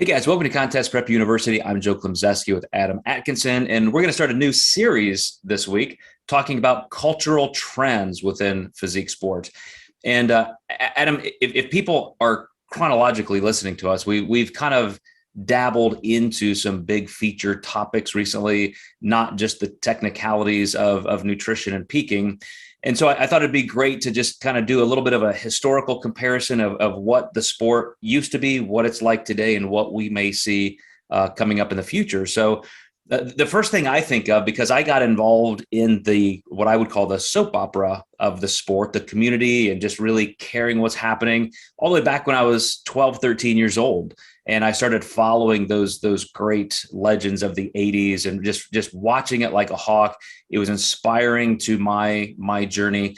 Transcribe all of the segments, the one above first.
Hey guys, welcome to Contest Prep University. I'm Joe Klemczewski with Adam Atkinson, and we're going to start a new series this week talking about cultural trends within physique sports. And Adam, if people are chronologically listening to us, we've kind of dabbled into some big feature topics recently, not just the technicalities of nutrition and peaking. And so I thought it'd be great to just kind of do a little bit of a historical comparison of what the sport used to be, what it's like today, and what we may see coming up in the future. So the first thing I think of, because I got involved in what I would call the soap opera of the sport, the community, and just really caring what's happening all the way back when I was 12, 13 years old. And I started following those great legends of the 80s and just watching it like a hawk. It was inspiring to my journey.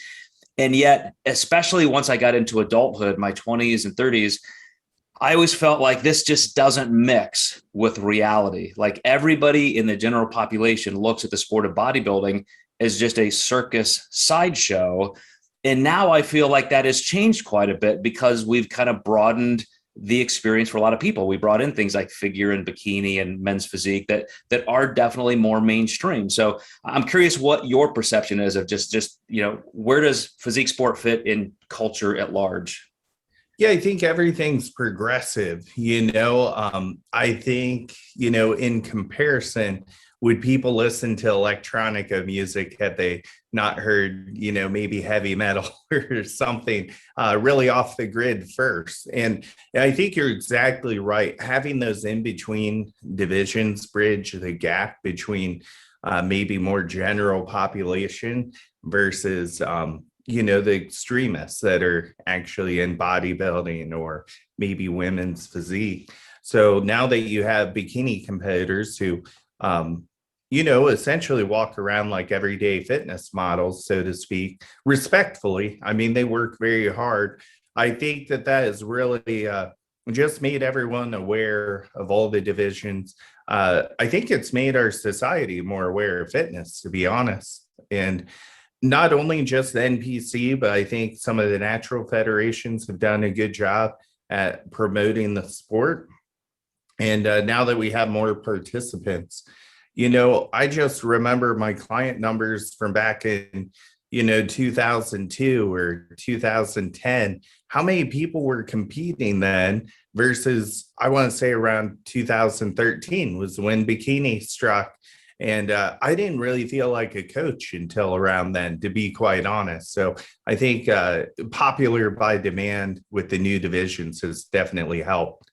And yet, especially once I got into adulthood, my 20s and 30s, I always felt like this just doesn't mix with reality. Like everybody in the general population looks at the sport of bodybuilding as just a circus sideshow. And now I feel like that has changed quite a bit because we've kind of broadened the experience for a lot of people. We brought in things like figure and bikini and men's physique that are definitely more mainstream. So I'm curious what your perception is of just where does physique sport fit in culture at large? Yeah, I think everything's progressive. I think, in comparison, would people listen to electronica music had they not heard, maybe heavy metal or something really off the grid first? And I think you're exactly right. Having those in-between divisions bridge the gap between maybe more general population versus the extremists that are actually in bodybuilding or maybe women's physique. So now that you have bikini competitors who, essentially walk around like everyday fitness models, so to speak, respectfully. I mean, they work very hard. I think that has really just made everyone aware of all the divisions. I think it's made our society more aware of fitness, to be honest. And not only just the NPC, but I think some of the natural federations have done a good job at promoting the sport. And now that we have more participants, I just remember my client numbers from back in, 2002 or 2010, how many people were competing then versus, I want to say around 2013 was when bikini struck. And I didn't really feel like a coach until around then, to be quite honest. So I think popular by demand with the new divisions has definitely helped.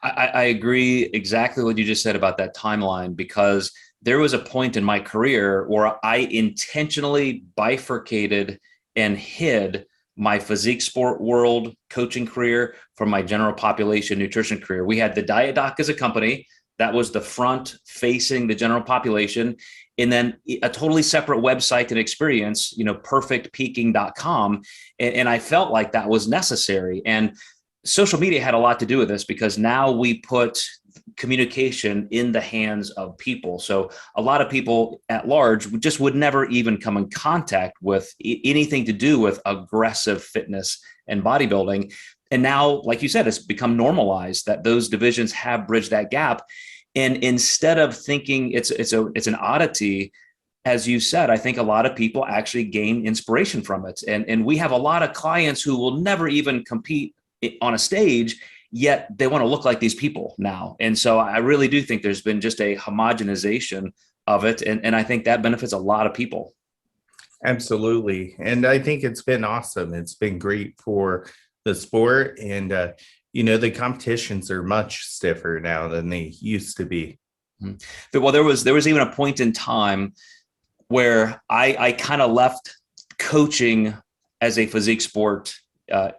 I agree exactly what you just said about that timeline, because there was a point in my career where I intentionally bifurcated and hid my physique sport world coaching career from my general population nutrition career. We had the Diet Doc as a company. That was the front facing the general population. And then a totally separate website and experience, perfectpeaking.com. And I felt like that was necessary. And social media had a lot to do with this because now we put communication in the hands of people. So a lot of people at large just would never even come in contact with anything to do with aggressive fitness and bodybuilding. And now, like you said, it's become normalized that those divisions have bridged that gap. And instead of thinking it's an oddity, as you said, I think a lot of people actually gain inspiration from it. And we have a lot of clients who will never even compete on a stage, yet they want to look like these people now. And so I really do think there's been just a homogenization of it. And I think that benefits a lot of people. Absolutely. And I think it's been awesome. It's been great for the sport. And, the competitions are much stiffer now than they used to be. Well, there was even a point in time where I kind of left coaching as a physique sport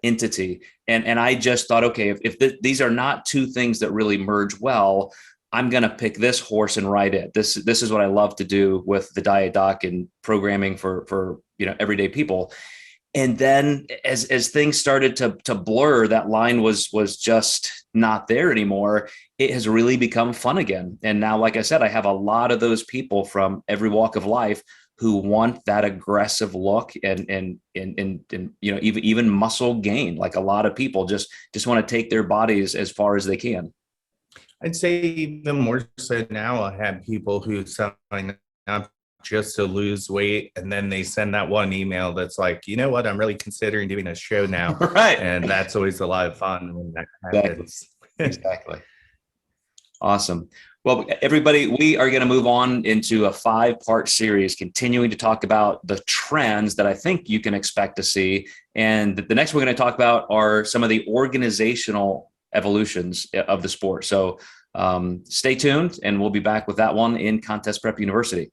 entity. And I just thought, okay, if these are not two things that really merge well, I'm going to pick this horse and ride it. This is what I love to do with the Diet Doc and programming for everyday people. And then as things started to blur, that line was just not there anymore. It has really become fun again. And now, like I said, I have a lot of those people from every walk of life who want that aggressive look and even muscle gain. Like a lot of people just want to take their bodies as far as they can. I'd say even more so now, I have people who sign up just to lose weight, and then they send that one email that's like, you know what, I'm really considering doing a show now. Right. And that's always a lot of fun when that happens. Exactly. Awesome. Well, everybody, we are going to move on into a 5-part series, continuing to talk about the trends that I think you can expect to see. And the next we're going to talk about are some of the organizational evolutions of the sport. So stay tuned, and we'll be back with that one in Contest Prep University.